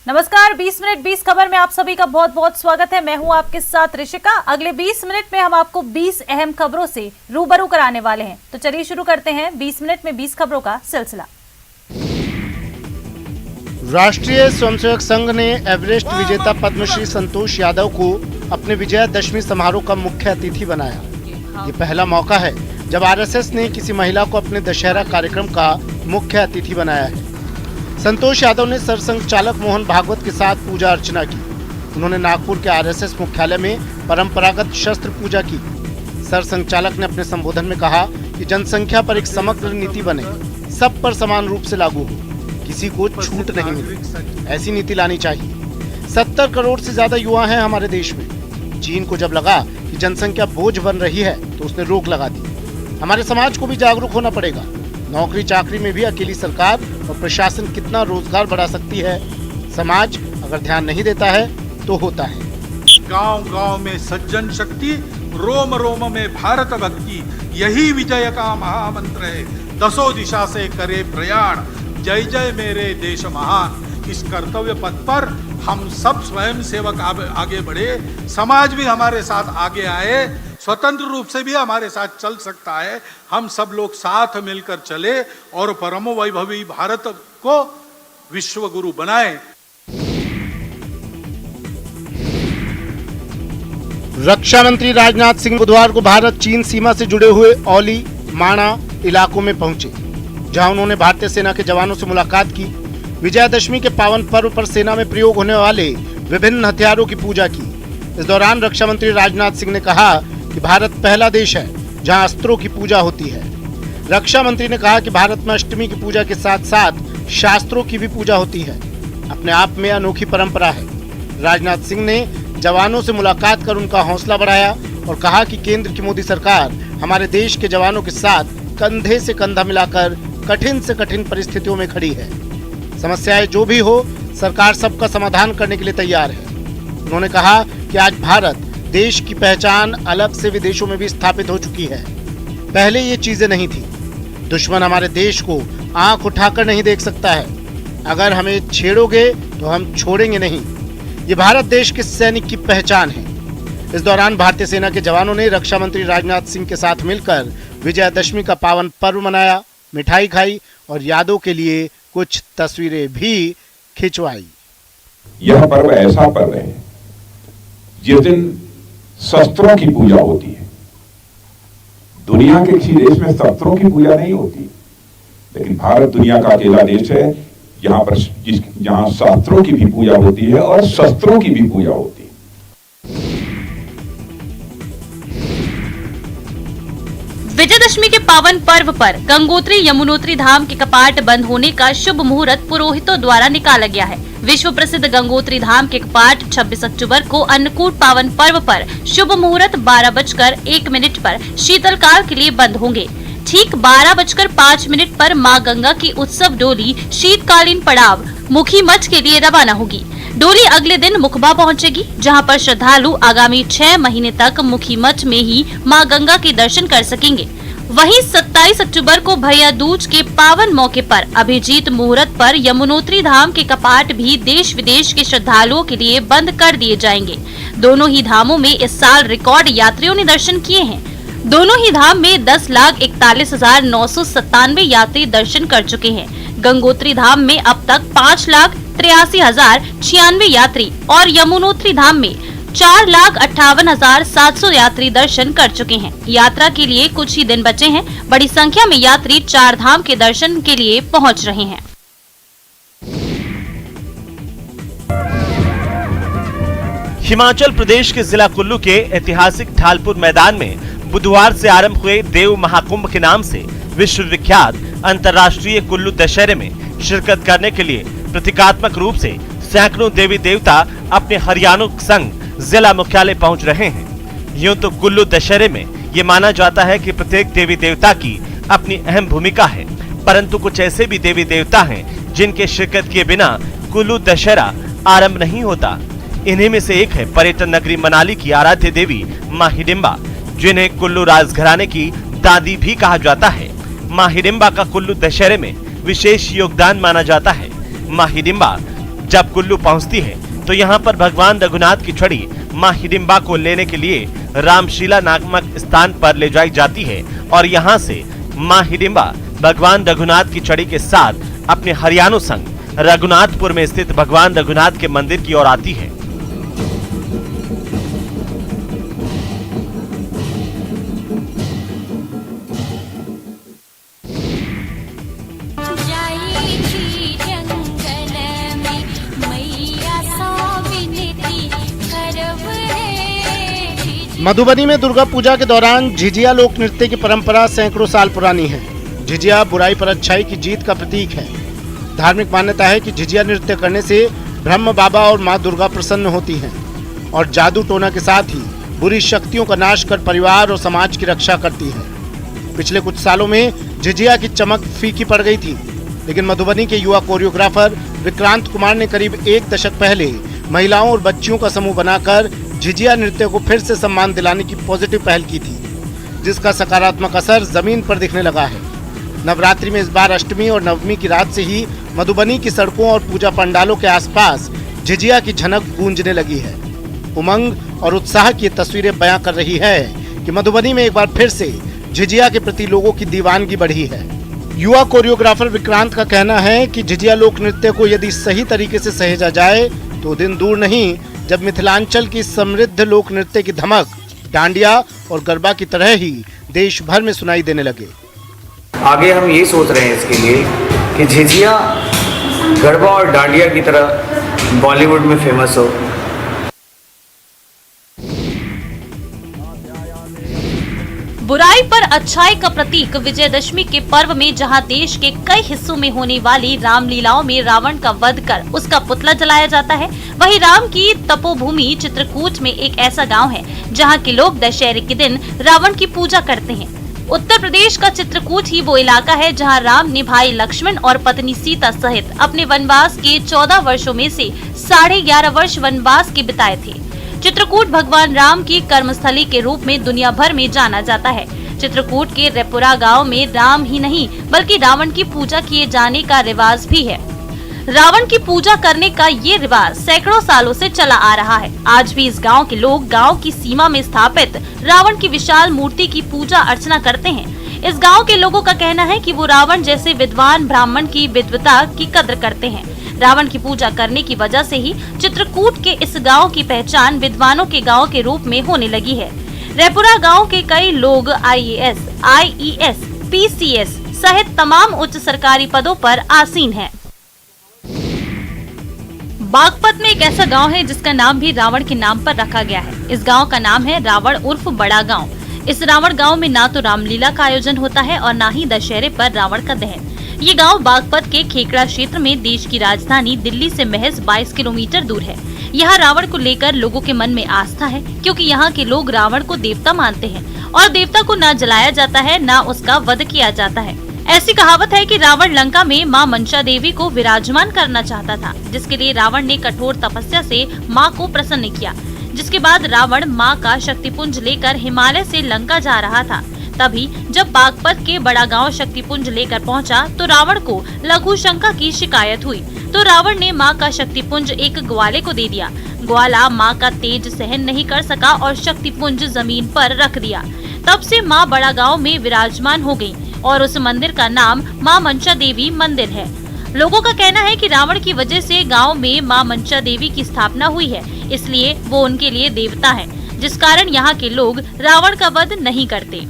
नमस्कार, 20 मिनट 20 खबर में आप सभी का बहुत बहुत स्वागत है। मैं हूं आपके साथ ऋषिका। अगले 20 मिनट में हम आपको 20 अहम खबरों से रूबरू कराने वाले हैं। तो चलिए शुरू करते हैं 20 मिनट में 20 खबरों का सिलसिला। राष्ट्रीय स्वयंसेवक संघ ने एवरेस्ट विजेता पद्मश्री संतोष यादव को अपने विजयादशमी समारोह का मुख्य अतिथि बनाया। ये पहला मौका है जब आरएसएस ने किसी महिला को अपने दशहरा कार्यक्रम का मुख्य अतिथि बनाया है। संतोष यादव ने सरसंघ चालक मोहन भागवत के साथ पूजा अर्चना की। उन्होंने नागपुर के आरएसएस मुख्यालय में परंपरागत शस्त्र पूजा की। सरसंघ चालक ने अपने संबोधन में कहा कि जनसंख्या पर एक समग्र नीति बने, सब पर समान रूप से लागू हो, किसी को छूट नहीं मिले, ऐसी नीति लानी चाहिए। 70 करोड़ से ज्यादा युवा हैं हमारे देश में। चीन को जब लगा कि जनसंख्या बोझ बन रही है तो उसने रोक लगा दी। हमारे समाज को भी जागरूक होना पड़ेगा। नौकरी चाकरी में भी अकेली सरकार और प्रशासन कितना रोजगार बढ़ा सकती है, समाज अगर ध्यान नहीं देता है तो होता है। गांव गांव में सज्जन शक्ति, रोम रोम में भारत भक्ति, यही विजय का महामंत्र है। दसों दिशा से करे प्रयाण, जय जय मेरे देश महान। इस कर्तव्य पथ पर हम सब स्वयं सेवक आगे बढ़े, समाज भी हमारे साथ आगे आए, स्वतंत्र रूप से भी हमारे साथ चल सकता है। हम सब लोग साथ मिलकर चले और परम वैभवी भारत को विश्व गुरु बनाए। रक्षा मंत्री राजनाथ सिंह बुधवार को भारत चीन सीमा से जुड़े हुए औली माणा इलाकों में पहुंचे, जहां उन्होंने भारतीय सेना के जवानों से मुलाकात की। विजयादशमी के पावन पर्व पर सेना में प्रयोग होने वाले विभिन्न हथियारों की पूजा की। इस दौरान रक्षा मंत्री राजनाथ सिंह ने कहा कि भारत पहला देश है जहां अस्त्रों की पूजा होती है। रक्षा मंत्री ने कहा कि भारत में अष्टमी की पूजा के साथ साथ शास्त्रों की भी पूजा होती है, अपने आप में अनोखी परंपरा है। राजनाथ सिंह ने जवानों से मुलाकात कर उनका हौसला बढ़ाया और कहा कि केंद्र की मोदी सरकार हमारे देश के जवानों के साथ कंधे से कंधा मिलाकर कठिन से कठिन परिस्थितियों में खड़ी है। समस्याएं जो भी हो, सरकार सबका समाधान करने के लिए तैयार है। उन्होंने कहा कि आज भारत देश की पहचान अलग से विदेशों में भी स्थापित हो चुकी है। पहले ये चीजें नहीं थी। दुश्मन हमारे देश को आंख उठाकर नहीं देख सकता है। अगर हमें छेड़ोगे तो हम छोड़ेंगे नहीं। ये भारत देश के सैनिक की पहचान है। इस दौरान भारतीय सेना के जवानों ने रक्षा मंत्री राजनाथ सिंह के साथ मिलकर विजयादशमी का पावन पर्व मनाया, मिठाई खाई और यादों के लिए कुछ तस्वीरें भी खिंचवाई। यह पर्व ऐसा पर्व है जिस दिन शस्त्रों की पूजा होती है। दुनिया के किसी देश में शस्त्रों की पूजा नहीं होती, लेकिन भारत दुनिया का अकेला देश है जहां शास्त्रों की भी पूजा होती है और शस्त्रों की भी पूजा होती है। विजयादशमी के पावन पर्व पर गंगोत्री यमुनोत्री धाम के कपाट बंद होने का शुभ मुहूर्त पुरोहितों द्वारा निकाला गया है। विश्व प्रसिद्ध गंगोत्री धाम के कपाट 26 अक्टूबर को अन्नकूट पावन पर्व पर शुभ मुहूर्त 12:01 पर शीतलकाल के लिए बंद होंगे। ठीक 12:05 पर मां गंगा की उत्सव डोली शीतकालीन पड़ाव मुखी मठ के लिए रवाना होगी। डोली अगले दिन मुखबा पहुंचेगी, जहां पर श्रद्धालु आगामी 6 महीने तक मुखी मठ में ही मां गंगा के दर्शन कर सकेंगे। वहीं 27 अक्टूबर को भैया दूज के पावन मौके पर अभिजीत मुहूर्त पर यमुनोत्री धाम के कपाट भी देश विदेश के श्रद्धालुओं के लिए बंद कर दिए जाएंगे। दोनों ही धामों में इस साल रिकॉर्ड यात्रियों ने दर्शन किए हैं। दोनों ही धाम में 10,41,997 यात्री दर्शन कर चुके हैं। गंगोत्री धाम में अब तक 5,83,096 यात्री और यमुनोत्री धाम में 4,58,700 यात्री दर्शन कर चुके हैं। यात्रा के लिए कुछ ही दिन बचे हैं। बड़ी संख्या में यात्री 4 धाम के दर्शन के लिए पहुंच रहे हैं। हिमाचल प्रदेश के जिला कुल्लू के ऐतिहासिक ढालपुर मैदान में बुधवार से आरंभ हुए देव महाकुंभ के नाम से विश्व विख्यात अंतर्राष्ट्रीय कुल्लू दशहरे में शिरकत करने के लिए प्रतीकात्मक रूप से सैकड़ों देवी देवता अपने हरियाणों संग जिला मुख्यालय पहुंच रहे हैं। यूं तो कुल्लू दशहरे में ये माना जाता है कि प्रत्येक देवी देवता की अपनी अहम भूमिका है, परंतु कुछ ऐसे भी देवी देवता हैं जिनके शिरकत किए बिना कुल्लू दशहरा आरंभ नहीं होता। इन्हीं में से एक है पर्यटन नगरी मनाली की आराध्य देवी मां हिडिंबा, जिन्हें कुल्लू राजघराने की दादी भी कहा जाता है। मां हिडिंबा का कुल्लू दशहरे में विशेष योगदान माना जाता है। मां हिडिंबा जब कुल्लू पहुंचती है तो यहाँ पर भगवान रघुनाथ की छड़ी माँ हिडिंबा को लेने के लिए रामशिला नामक स्थान पर ले जाई जाती है और यहाँ से माँ हिडिंबा भगवान रघुनाथ की छड़ी के साथ अपने हरियाणों संग रघुनाथपुर में स्थित भगवान रघुनाथ के मंदिर की ओर आती है। मधुबनी में दुर्गा पूजा के दौरान झिझिया लोक नृत्य की परंपरा सैकड़ों साल पुरानी है। झिझिया बुराई पर अच्छाई की जीत का प्रतीक है। धार्मिक मान्यता है कि झिझिया नृत्य करने से ब्रह्म बाबा और मां दुर्गा प्रसन्न होती हैं और जादू टोना के साथ ही बुरी शक्तियों का नाश कर परिवार और समाज की रक्षा करती है। पिछले कुछ सालों में झिझिया की चमक फीकी पड़ गई थी, लेकिन मधुबनी के युवा कोरियोग्राफर विक्रांत कुमार ने करीब 1 दशक पहले महिलाओं और बच्चियों का समूह बनाकर झिझिया नृत्य को फिर से सम्मान दिलाने की पॉजिटिव पहल की थी, जिसका सकारात्मक असर जमीन पर दिखने लगा है। नवरात्रि में इस बार अष्टमी और नवमी की रात से ही मधुबनी की सड़कों और पूजा पंडालों के आसपास झिझिया की झनक गूंजने लगी है। उमंग और उत्साह की तस्वीरें बयां कर रही है कि मधुबनी में एक बार फिर से झिझिया के प्रति लोगों की दीवानगी बढ़ी है। युवा कोरियोग्राफर विक्रांत का कहना है कि झिझिया लोक नृत्य को यदि सही तरीके से सहेजा जाए तो दिन दूर नहीं जब मिथिलांचल की समृद्ध लोक नृत्य की धमक डांडिया और गरबा की तरह ही देश भर में सुनाई देने लगे। आगे हम ये सोच रहे हैं इसके लिए कि झिझिया गरबा और डांडिया की तरह बॉलीवुड में फेमस हो। बुराई पर अच्छाई का प्रतीक विजयदशमी के पर्व में जहां देश के कई हिस्सों में होने वाली रामलीलाओं में रावण का वध कर उसका पुतला जलाया जाता है, वहीं राम की तपोभूमि चित्रकूट में एक ऐसा गांव है जहां के लोग दशहरे के दिन रावण की पूजा करते हैं। उत्तर प्रदेश का चित्रकूट ही वो इलाका है जहां राम ने भाई लक्ष्मण और पत्नी सीता सहित अपने वनवास के 14 वर्षों में से 11.5 वर्ष वनवास के बिताए थे। चित्रकूट भगवान राम की कर्मस्थली के रूप में दुनिया भर में जाना जाता है। चित्रकूट के रेपुरा गांव में राम ही नहीं बल्कि रावण की पूजा किए जाने का रिवाज भी है। रावण की पूजा करने का ये रिवाज सैकड़ों सालों से चला आ रहा है। आज भी इस गांव के लोग गांव की सीमा में स्थापित रावण की विशाल मूर्ति की पूजा अर्चना करते हैं। इस गांव के लोगों का कहना है कि वो रावण जैसे विद्वान ब्राह्मण की विद्वता की कद्र करते हैं। रावण की पूजा करने की वजह से ही चित्रकूट के इस गांव की पहचान विद्वानों के गांव के रूप में होने लगी है। रेपुरा गांव के कई लोग IAS, IES, PCS सहित तमाम उच्च सरकारी पदों पर आसीन हैं। बागपत में एक ऐसा गांव है जिसका नाम भी रावण के नाम पर रखा गया है। इस गांव का नाम है रावण उर्फ बड़ा गांव। इस रावण गांव में ना तो रामलीला का आयोजन होता है और ना ही दशहरे पर रावण का दहन। ये गांव बागपत के खेकड़ा क्षेत्र में देश की राजधानी दिल्ली से महज 22 किलोमीटर दूर है। यहाँ रावण को लेकर लोगों के मन में आस्था है, क्योंकि यहाँ के लोग रावण को देवता मानते हैं और देवता को न जलाया जाता है न उसका वध किया जाता है। ऐसी कहावत है कि रावण लंका में मां मंशा देवी को विराजमान करना चाहता था, जिसके लिए रावण ने कठोर तपस्या से मां को प्रसन्न किया। जिसके बाद रावण मां का शक्तिपुंज लेकर हिमालय से लंका जा रहा था। तभी जब बागपत के बड़ा गांव शक्तिपुंज लेकर पहुंचा तो रावण को लघु शंका की शिकायत हुई, तो रावण ने मां का शक्तिपुंज एक ग्वाले को दे दिया। ग्वाला मां का तेज सहन नहीं कर सका और शक्तिपुंज जमीन पर रख दिया। तब से मां बड़ा गांव में विराजमान हो गई और उस मंदिर का नाम मां मंशा देवी मंदिर है। लोगों का कहना है कि रावण की वजह से गांव में मां मंशा देवी की स्थापना हुई है, इसलिए वो उनके लिए देवता है, जिस कारण यहाँ के लोग रावण का वध नहीं करते।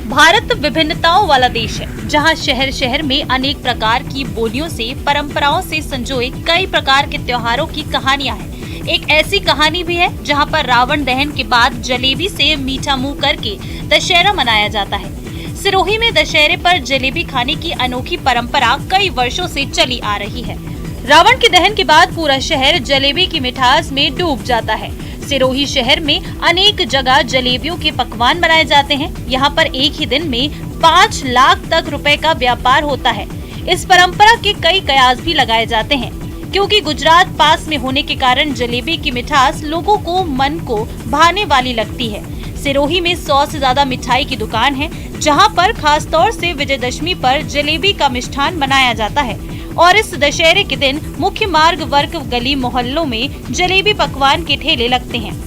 भारत विभिन्नताओं वाला देश है, जहां शहर शहर में अनेक प्रकार की बोलियों से परंपराओं से संजोए कई प्रकार के त्योहारों की कहानियां हैं। एक ऐसी कहानी भी है जहां पर रावण दहन के बाद जलेबी से मीठा मुंह करके दशहरा मनाया जाता है। सिरोही में दशहरे पर जलेबी खाने की अनोखी परंपरा कई वर्षों से चली आ रही है। रावण के दहन के बाद पूरा शहर जलेबी की मिठास में डूब जाता है। सिरोही शहर में अनेक जगह जलेबियों के पकवान बनाए जाते हैं। यहाँ पर एक ही दिन में 5 लाख तक रुपए का व्यापार होता है। इस परंपरा के कई कयास भी लगाए जाते हैं, क्योंकि गुजरात पास में होने के कारण जलेबी की मिठास लोगों को मन को भाने वाली लगती है। सिरोही में 100 से ज्यादा मिठाई की दुकान है, जहां पर खास तौर से विजयदशमी पर जलेबी का मिष्ठान बनाया जाता है और इस दशहरे के दिन मुख्य मार्ग वर्ग गली मोहल्लों में जलेबी पकवान के ठेले लगते हैं।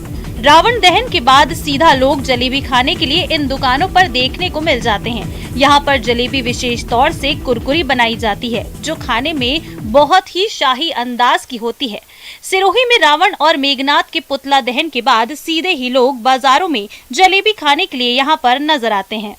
रावण दहन के बाद सीधा लोग जलेबी खाने के लिए इन दुकानों पर देखने को मिल जाते हैं। यहाँ पर जलेबी विशेष तौर से कुरकुरी बनाई जाती है जो खाने में बहुत ही शाही अंदाज की होती है। सिरोही में रावण और मेघनाथ के पुतला दहन के बाद सीधे ही लोग बाजारों में जलेबी खाने के लिए यहाँ पर नजर आते हैं।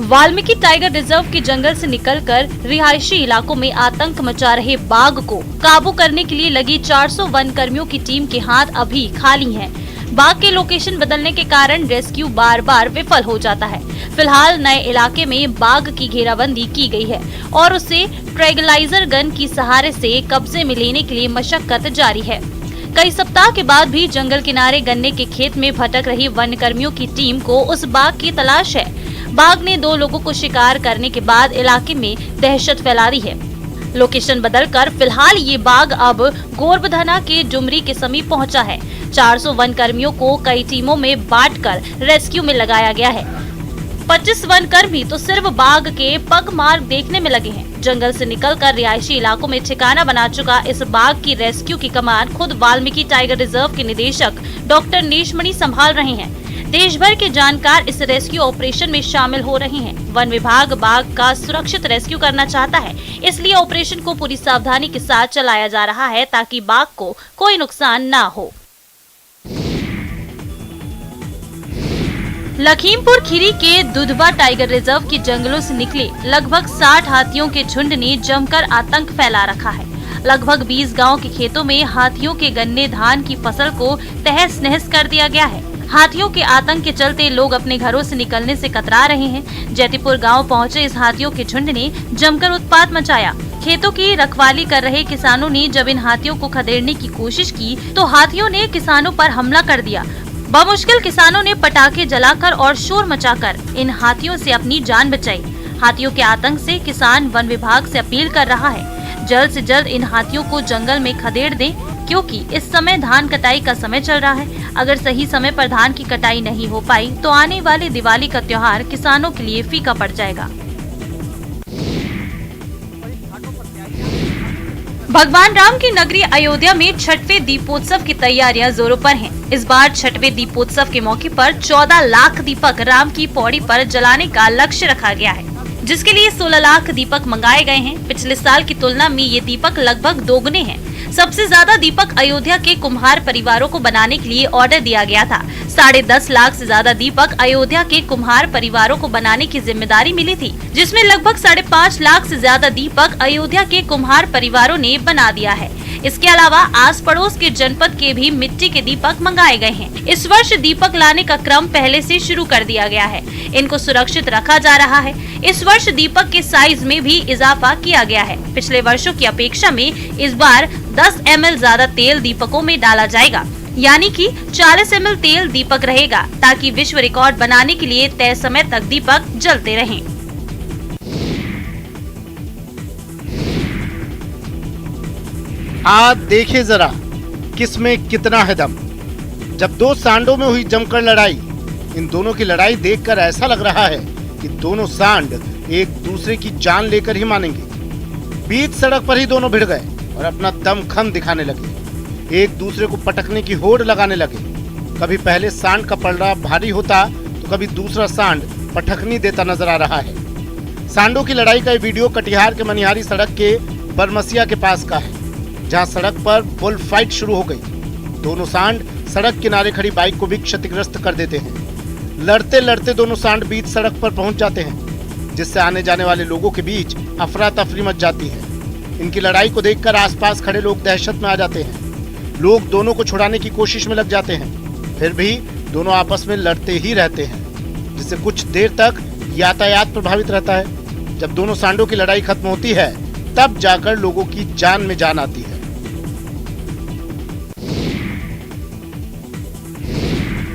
वाल्मीकि टाइगर रिजर्व के जंगल से निकलकर रिहायशी इलाकों में आतंक मचा रहे बाघ को काबू करने के लिए लगी 400 वन कर्मियों की टीम के हाथ अभी खाली हैं। बाघ के लोकेशन बदलने के कारण रेस्क्यू बार बार विफल हो जाता है। फिलहाल नए इलाके में बाघ की घेराबंदी की गई है और उसे ट्रैंक्विलाइजर गन की सहारे से कब्जे में लेने के लिए मशक्कत जारी है। कई सप्ताह के बाद भी जंगल किनारे गन्ने के खेत में भटक रही वन कर्मियों की टीम को उस बाघ की तलाश है। बाघ ने 2 लोगों को शिकार करने के बाद इलाके में दहशत फैला दी है। लोकेशन बदलकर फिलहाल ये बाघ अब गोरबधना के डुमरी के समीप पहुंचा है। 400 वन कर्मियों को कई टीमों में बांटकर रेस्क्यू में लगाया गया है। 25 वन कर्मी तो सिर्फ बाघ के पग मार्ग देखने में लगे हैं। जंगल से निकलकर रिहायशी इलाकों में ठिकाना बना चुका इस बाघ की रेस्क्यू की कमान खुद वाल्मीकि टाइगर रिजर्व के निदेशक डॉक्टर नीशमणि संभाल रहे हैं। देश भर के जानकार इस रेस्क्यू ऑपरेशन में शामिल हो रहे हैं। वन विभाग बाघ का सुरक्षित रेस्क्यू करना चाहता है, इसलिए ऑपरेशन को पूरी सावधानी के साथ चलाया जा रहा है ताकि बाघ को कोई नुकसान ना हो। लखीमपुर खीरी के दुधवा टाइगर रिजर्व के जंगलों से निकले लगभग 60 हाथियों के झुंड ने जमकर आतंक फैला रखा है। लगभग 20 गांव के खेतों में हाथियों के गन्ने धान की फसल को तहस नहस कर दिया गया है। हाथियों के आतंक के चलते लोग अपने घरों से निकलने से कतरा रहे हैं। जैतीपुर गांव पहुंचे इस हाथियों के झुंड ने जमकर उत्पात मचाया। खेतों की रखवाली कर रहे किसानों ने जब इन हाथियों को खदेड़ने की कोशिश की तो हाथियों ने किसानों पर हमला कर दिया। बमुश्किल किसानों ने पटाखे जलाकर और शोर मचाकर इन हाथियों से अपनी जान बचाई। हाथियों के आतंक से किसान वन विभाग से अपील कर रहा है, जल्द से जल्द इन हाथियों को जंगल में खदेड़ दें, क्योंकि इस समय धान कटाई का समय चल रहा है। अगर सही समय पर धान की कटाई नहीं हो पाई तो आने वाले दिवाली का त्योहार किसानों के लिए फीका पड़ जाएगा। भगवान राम की नगरी अयोध्या में छठवें दीपोत्सव की तैयारियां जोरों पर हैं। इस बार छठवें दीपोत्सव के मौके पर 14 लाख दीपक राम की पौड़ी पर जलाने का लक्ष्य रखा गया है, जिसके लिए 16 लाख दीपक मंगाए गए हैं। पिछले साल की तुलना में ये दीपक लगभग दोगुने हैं। सबसे ज्यादा दीपक अयोध्या के कुम्हार परिवारों को बनाने के लिए ऑर्डर दिया गया था। 10.5 लाख से ज्यादा दीपक अयोध्या के कुम्हार परिवारों को बनाने की जिम्मेदारी मिली थी, जिसमें लगभग 5.5 लाख से ज्यादा दीपक अयोध्या के कुम्हार परिवारों ने बना दिया है। इसके अलावा आस पड़ोस के जनपद के भी मिट्टी के दीपक मंगाए गए हैं। इस वर्ष दीपक लाने का क्रम पहले से शुरू कर दिया गया है। इनको सुरक्षित रखा जा रहा है। इस वर्ष दीपक के साइज में भी इजाफा किया गया है। पिछले वर्षों की अपेक्षा में इस बार 10 ml ज्यादा तेल दीपकों में डाला जाएगा, यानी कि 40 ml तेल दीपक रहेगा, ताकि विश्व रिकॉर्ड बनाने के लिए तय समय तक दीपक जलते रहें। आज देखिए जरा किसमें कितना है दम। जब 2 सांडों में हुई जमकर लड़ाई, इन दोनों की लड़ाई देखकर ऐसा लग रहा है कि दोनों सांड एक दूसरे की जान लेकर ही मानेंगे। बीच सड़क पर ही दोनों भिड़ गए और अपना दमखम दिखाने लगे। एक दूसरे को पटकने की होड़ लगाने लगे। कभी पहले सांड का पलड़ा भारी होता तो कभी दूसरा सांड पटकनी देता नजर आ रहा है। सांडों की लड़ाई का ये वीडियो कटिहार के मनिहारी सड़क के बरमसिया के पास का है, जहां सड़क पर बुल फाइट शुरू हो गई। दोनों सांड सड़क किनारे खड़ी बाइक को भी क्षतिग्रस्त कर देते हैं। लड़ते लड़ते दोनों सांड बीच सड़क पर पहुंच जाते हैं, जिससे आने जाने वाले लोगों के बीच अफरा तफरी मच जाती है। इनकी लड़ाई को देखकर आसपास खड़े लोग दहशत में आ जाते हैं। लोग दोनों को छुड़ाने की कोशिश में लग जाते हैं, फिर भी दोनों आपस में लड़ते ही रहते हैं, जिससे कुछ देर तक यातायात प्रभावित रहता है। जब दोनों सांडों की लड़ाई खत्म होती है, तब जाकर लोगों की जान में जान आती है।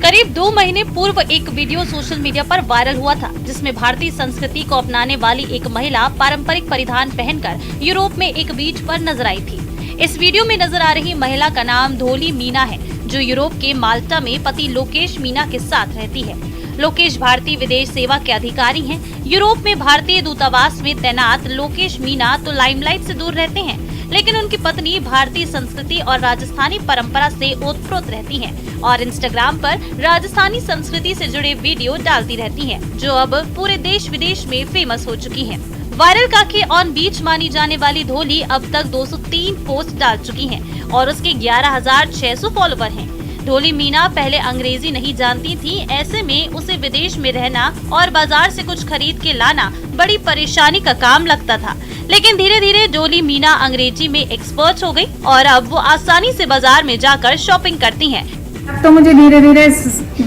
करीब 2 महीने पूर्व एक वीडियो सोशल मीडिया पर वायरल हुआ था, जिसमें भारतीय संस्कृति को अपनाने वाली एक महिला पारंपरिक परिधान पहनकर यूरोप में एक बीच पर नजर आई थी। इस वीडियो में नजर आ रही महिला का नाम धोली मीना है, जो यूरोप के माल्टा में पति लोकेश मीना के साथ रहती है। लोकेश भारतीय विदेश सेवा के अधिकारी हैं। यूरोप में भारतीय दूतावास में तैनात लोकेश मीना तो लाइमलाइट से दूर रहते हैं, लेकिन उनकी पत्नी भारतीय संस्कृति और राजस्थानी परंपरा से ओतप्रोत रहती हैं और इंस्टाग्राम पर राजस्थानी संस्कृति से जुड़े वीडियो डालती रहती हैं, जो अब पूरे देश विदेश में फेमस हो चुकी हैं। वायरल काके ऑन बीच मानी जाने वाली धोली अब तक 203 पोस्ट डाल चुकी हैं और उसके 11,600 फॉलोवर हैं। धोली मीना पहले अंग्रेजी नहीं जानती थी, ऐसे में उसे विदेश में रहना और बाजार से कुछ खरीद के लाना बड़ी परेशानी का काम लगता था, लेकिन धीरे धीरे धोली मीना अंग्रेजी में एक्सपर्ट हो गई और अब वो आसानी से बाजार में जाकर शॉपिंग करती हैं। अब तो मुझे धीरे धीरे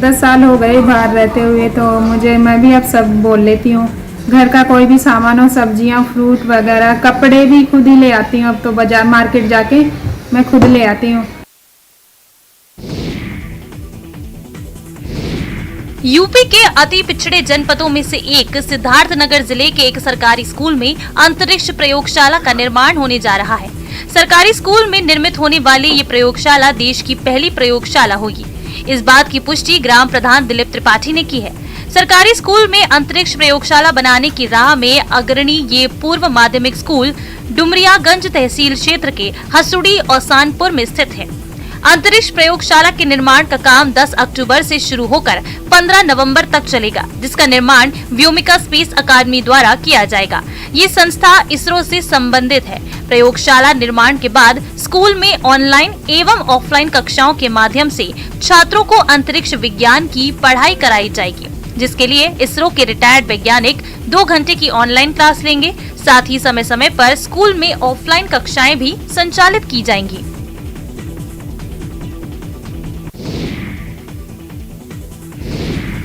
10 साल हो गए बाहर रहते हुए, तो मैं भी अब सब बोल लेती हूँ। घर का कोई भी सामान हो, सब्जियाँ, फ्रूट वगैरह, कपड़े भी खुद ही ले आती हूँ। अब तो बाजार मार्केट जाके मैं खुद ले आती हूँ। यूपी के अति पिछड़े जनपदों में से एक सिद्धार्थनगर जिले के एक सरकारी स्कूल में अंतरिक्ष प्रयोगशाला का निर्माण होने जा रहा है। सरकारी स्कूल में निर्मित होने वाली ये प्रयोगशाला देश की पहली प्रयोगशाला होगी। इस बात की पुष्टि ग्राम प्रधान दिलीप त्रिपाठी ने की है। सरकारी स्कूल में अंतरिक्ष प्रयोगशाला बनाने की राह में अग्रणी ये पूर्व माध्यमिक स्कूल डुमरियागंज तहसील क्षेत्र के हसुड़ी और सानपुर में स्थित है। अंतरिक्ष प्रयोगशाला के निर्माण का काम 10 अक्टूबर से शुरू होकर 15 नवंबर तक चलेगा, जिसका निर्माण व्योमिका स्पेस अकादमी द्वारा किया जाएगा। ये संस्था इसरो से संबंधित है। प्रयोगशाला निर्माण के बाद स्कूल में ऑनलाइन एवं ऑफलाइन कक्षाओं के माध्यम से छात्रों को अंतरिक्ष विज्ञान की पढ़ाई कराई जाएगी, जिसके लिए इसरो के रिटायर्ड वैज्ञानिक 2 घंटे की ऑनलाइन क्लास लेंगे। साथ ही समय समय पर स्कूल में ऑफलाइन कक्षाएं भी संचालित की जाएंगी।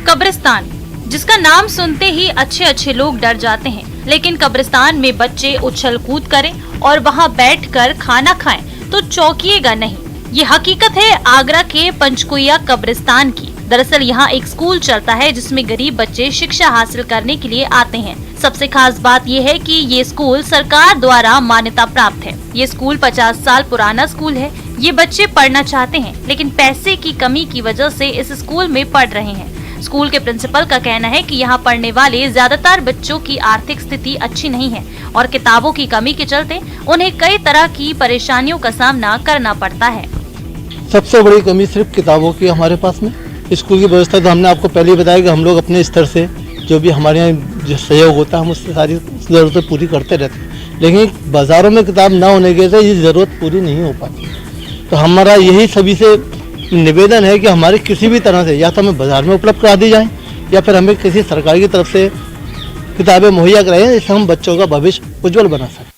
कब्रिस्तान, जिसका नाम सुनते ही अच्छे लोग डर जाते हैं, लेकिन कब्रिस्तान में बच्चे उछल कूद करें और वहां बैठकर खाना खाएं तो चौंकिएगा नहीं। ये हकीकत है आगरा के पंचकुइया कब्रिस्तान की। दरअसल यहाँ एक स्कूल चलता है जिसमें गरीब बच्चे शिक्षा हासिल करने के लिए आते हैं। सबसे खास बात ये है कि ये स्कूल सरकार द्वारा मान्यता प्राप्त है। ये स्कूल 50 साल पुराना स्कूल है। ये बच्चे पढ़ना चाहते हैं, लेकिन पैसे की कमी की वजह से इस स्कूल में पढ़ रहे हैं। स्कूल के प्रिंसिपल का कहना है कि यहाँ पढ़ने वाले ज्यादातर बच्चों की आर्थिक स्थिति अच्छी नहीं है और किताबों की कमी के चलते उन्हें कई तरह की परेशानियों का सामना करना पड़ता है। सबसे बड़ी कमी सिर्फ किताबों की हमारे पास में। स्कूल की व्यवस्था तो हमने आपको पहले ही बताया कि हम लोग अपने स्तर से जो भी हमारे यहाँ जो सहयोग होता है हम उससे सारी ज़रूरतें पूरी करते रहते हैं, लेकिन बाज़ारों में किताब ना होने की वजह से ये ज़रूरत पूरी नहीं हो पाती। तो हमारा यही सभी से निवेदन है कि हमारे किसी भी तरह से या तो हमें बाज़ार में उपलब्ध करा दी जाए या फिर हमें किसी सरकार की तरफ से किताबें मुहैया कराएं, जिससे हम बच्चों का भविष्य उज्जवल बना सकें।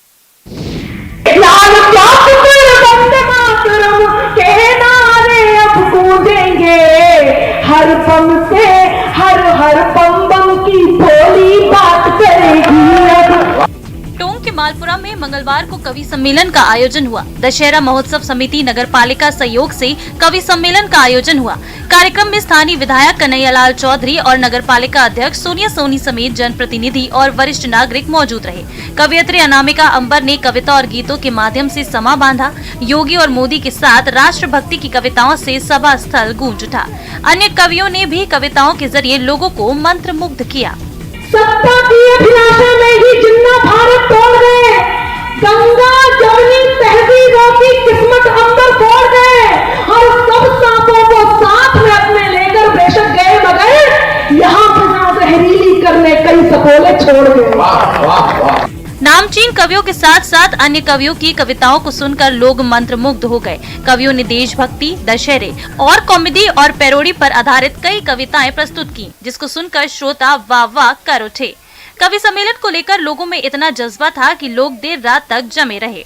हर पम से हर पम बम की भोली बात करेगी। टोंक के मालपुरा में मंगलवार को कवि सम्मेलन का आयोजन हुआ। दशहरा महोत्सव समिति नगरपालिका सहयोग से कवि सम्मेलन का आयोजन हुआ। कार्यक्रम में स्थानीय विधायक कन्हैयालाल चौधरी और नगरपालिका अध्यक्ष सोनिया सोनी समेत जनप्रतिनिधि और वरिष्ठ नागरिक मौजूद रहे। कवियत्री अनामिका अंबर ने कविता और गीतों के माध्यम से समा बांधा। योगी और मोदी के साथ राष्ट्रभक्ति की कविताओं से सभा स्थल गूंज उठा। अन्य कवियों ने भी कविताओं के जरिए लोगों को मंत्रमुग्ध किया। सत्ता की अभिलाषा में ही जिन्ना भारत तोड़ गए, गंगा जमुनी तहजीबों की किस्मत अंदर फोड़ गए और सब सांपों को साथ में अपने लेकर बेशक गए, मगर यहाँ फिजा जहरीली करने कई सपोले छोड़ गए। वाह वाह वाह। नामचीन कवियों के साथ साथ अन्य कवियों की कविताओं को सुनकर लोग मंत्रमुग्ध हो गए। कवियों ने देशभक्ति, दशहरे और कॉमेडी और पैरोडी पर आधारित कई कविताएं प्रस्तुत की, जिसको सुनकर श्रोता वाह वाह कर उठे। कवि सम्मेलन को लेकर लोगों में इतना जज्बा था कि लोग देर रात तक जमे रहे।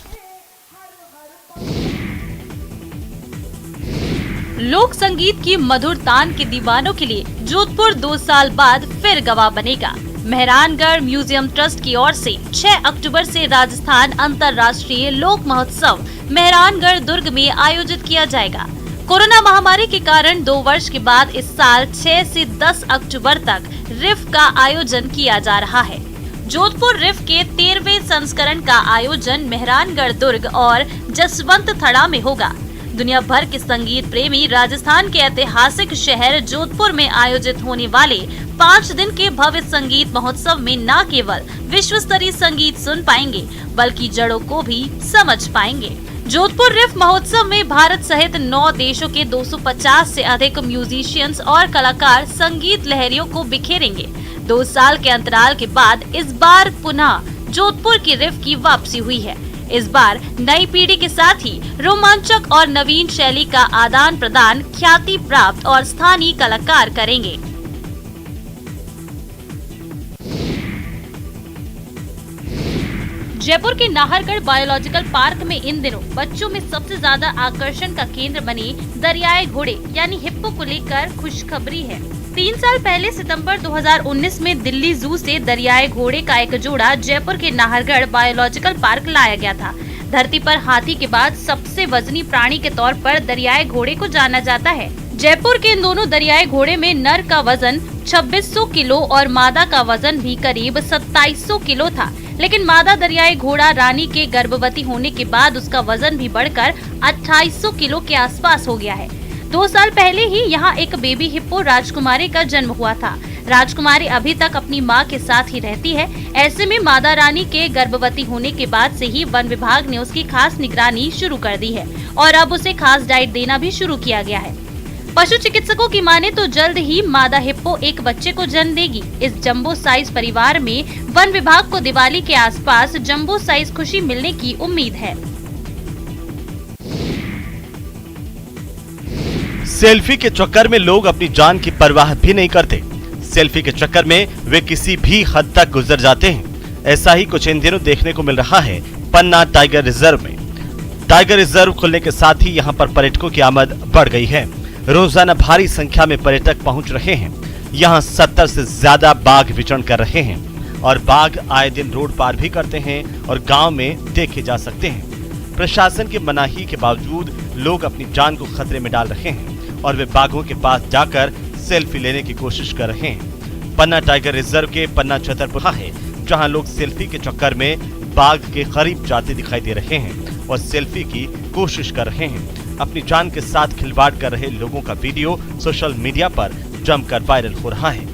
लोक संगीत की मधुर तान के दीवानों के लिए जोधपुर 2 साल बाद फिर गवाह बनेगा। मेहरानगढ़ म्यूजियम ट्रस्ट की ओर से 6 अक्टूबर से राजस्थान अंतर्राष्ट्रीय लोक महोत्सव मेहरानगढ़ दुर्ग में आयोजित किया जाएगा। कोरोना महामारी के कारण 2 वर्ष के बाद इस साल 6 से 10 अक्टूबर तक रिफ का आयोजन किया जा रहा है। जोधपुर रिफ के 13वें संस्करण का आयोजन मेहरानगढ़ दुर्ग और जसवंत थड़ा में होगा। दुनिया भर के संगीत प्रेमी राजस्थान के ऐतिहासिक शहर जोधपुर में आयोजित होने वाले 5 दिन के भव्य संगीत महोत्सव में न केवल विश्व स्तरीय संगीत सुन पाएंगे बल्कि जड़ों को भी समझ पाएंगे। जोधपुर रिफ महोत्सव में भारत सहित 9 देशों के 250 से अधिक म्यूजिशियंस और कलाकार संगीत लहरियों को बिखेरेंगे। 2 साल के अंतराल के बाद इस बार पुनः जोधपुर की रिफ की वापसी हुई है। इस बार नई पीढ़ी के साथ ही रोमांचक और नवीन शैली का आदान प्रदान ख्याति प्राप्त और स्थानीय कलाकार करेंगे। जयपुर के नाहरगढ़ बायोलॉजिकल पार्क में इन दिनों बच्चों में सबसे ज्यादा आकर्षण का केंद्र बने दरियाई घोड़े यानी हिप्पो को लेकर खुशखबरी है। 3 साल पहले सितंबर 2019 में दिल्ली जू से दरियाई घोड़े का एक जोड़ा जयपुर के नाहरगढ़ बायोलॉजिकल पार्क लाया गया था। धरती पर हाथी के बाद सबसे वजनी प्राणी के तौर पर दरियाई घोड़े को जाना जाता है। जयपुर के इन दोनों दरियाई घोड़े में नर का वजन 2600 किलो और मादा का वजन भी करीब 2700 किलो था, लेकिन मादा दरियाई घोड़ा रानी के गर्भवती होने के बाद उसका वजन भी बढ़कर 2800 किलो के आसपास हो गया है। 2 साल पहले ही यहाँ एक बेबी हिप्पो राजकुमारी का जन्म हुआ था। राजकुमारी अभी तक अपनी मां के साथ ही रहती है। ऐसे में मादा रानी के गर्भवती होने के बाद से ही वन विभाग ने उसकी खास निगरानी शुरू कर दी है और अब उसे खास डाइट देना भी शुरू किया गया है। पशु चिकित्सकों की माने तो जल्द ही मादा हिप्पो एक बच्चे को जन्म देगी। इस जंबो साइज परिवार में वन विभाग को दिवाली के आसपास जंबो साइज खुशी मिलने की उम्मीद है। सेल्फी के चक्कर में लोग अपनी जान की परवाह भी नहीं करते। सेल्फी के चक्कर में वे किसी भी हद तक गुजर जाते हैं। ऐसा ही कुछ इन दिनों देखने को मिल रहा है पन्ना टाइगर रिजर्व में। टाइगर रिजर्व खुलने के साथ ही यहाँ पर पर्यटकों की आमद बढ़ गई है। रोजाना भारी संख्या में पर्यटक पहुंच रहे हैं। यहाँ 70 से ज्यादा बाघ विचरण कर रहे हैं और बाघ आए दिन रोड पार भी करते हैं और गांव में देखे जा सकते हैं। प्रशासन की मनाही के बावजूद लोग अपनी जान को खतरे में डाल रहे हैं और वे बाघों के पास जाकर सेल्फी लेने की कोशिश कर रहे हैं। पन्ना टाइगर रिजर्व के पन्ना छतरपुर है, जहां लोग सेल्फी के चक्कर में बाघ के करीब जाते दिखाई दे रहे हैं और सेल्फी की कोशिश कर रहे हैं। अपनी जान के साथ खिलवाड़ कर रहे लोगों का वीडियो सोशल मीडिया पर जमकर वायरल हो रहा है।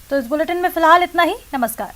तो इस बुलेटिन में फिलहाल इतना ही। नमस्कार।